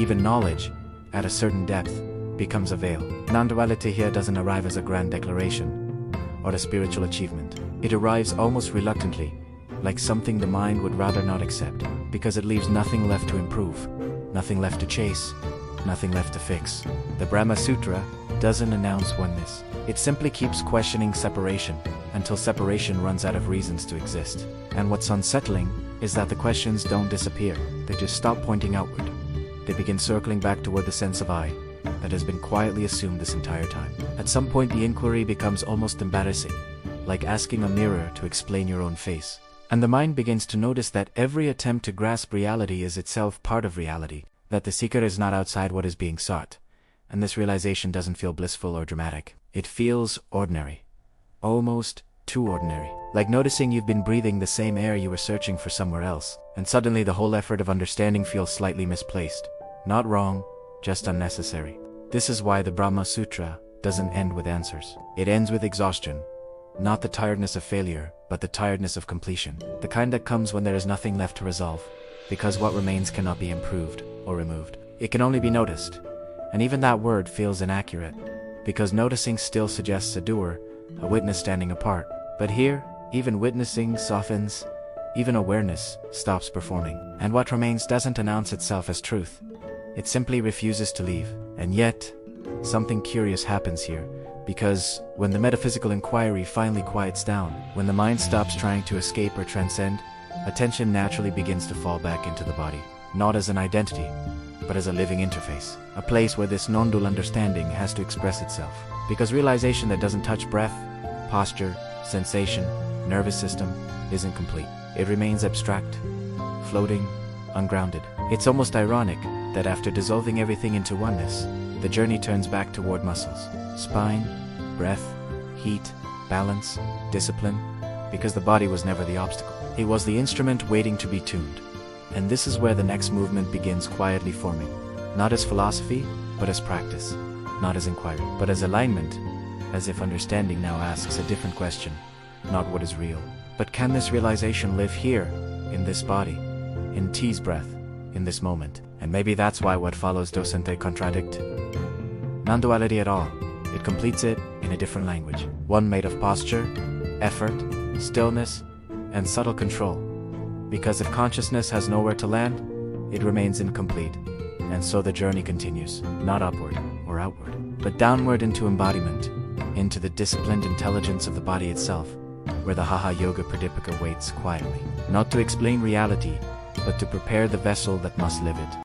Even knowledge, at a certain depth, becomes a veil. Non-duality here doesn't arrive as a grand declaration or a spiritual achievement. It arrives almost reluctantly, like something the mind would rather not accept, because it leaves nothing left to improve, nothing left to chase, nothing left to fix. The Brahma Sūtra doesn't announce oneness. It simply keeps questioning separation until separation runs out of reasons to exist. And what's unsettling is that the questions don't disappear. They just stop pointing outward. They begin circling back toward the sense of I that has been quietly assumed this entire time. At some point, the inquiry becomes almost embarrassing, like asking a mirror to explain your own face. And the mind begins to notice that every attempt to grasp reality is itself part of reality, that the seeker is not outside what is being sought. And this realization doesn't feel blissful or dramatic. It feels ordinary. Almost too ordinary. Like noticing you've been breathing the same air you were searching for somewhere else, and suddenly the whole effort of understanding feels slightly misplaced. Not wrong, just unnecessary. This is why the Brahma Sūtra doesn't end with answers. It ends with exhaustion. Not the tiredness of failure, but the tiredness of completion. The kind that comes when there is nothing left to resolve, because what remains cannot be improved or removed. It can only be noticed. And even that word feels inaccurate, because noticing still suggests a doer, a witness standing apart. But here, even witnessing softens, even awareness stops performing. And what remains doesn't announce itself as truth. It simply refuses to leave. And yet, something curious happens here, because when the metaphysical inquiry finally quiets down, when the mind stops trying to escape or transcend, attention naturally begins to fall back into the body, not as an identity, but as a living interface, a place where this non-dual understanding has to express itself. Because realization that doesn't touch breath, posture, sensation, nervous system isn't complete. It remains abstract, floating, ungrounded. It's almost ironic that after dissolving everything into oneness, the journey turns back toward muscles, spine, breath, heat, balance, discipline, because the body was never the obstacle. It was the instrument waiting to be tuned. And this is where the next movement begins quietly forming, not as philosophy, but as practice, not as inquiry, but as alignment, as if understanding now asks a different question, not what is real, but can this realization live here, in this body, in T's breath, in this moment? And maybe that's why what follows doesn't contradict non-duality at all. It completes it in a different language, one made of posture, effort, stillness, and subtle control. Because if consciousness has nowhere to land, it remains incomplete, and so the journey continues, not upward or outward, but downward into embodiment, into the disciplined intelligence of the body itself, where the Hatha Yoga Pradipika waits quietly, not to explain reality, but to prepare the vessel that must live it.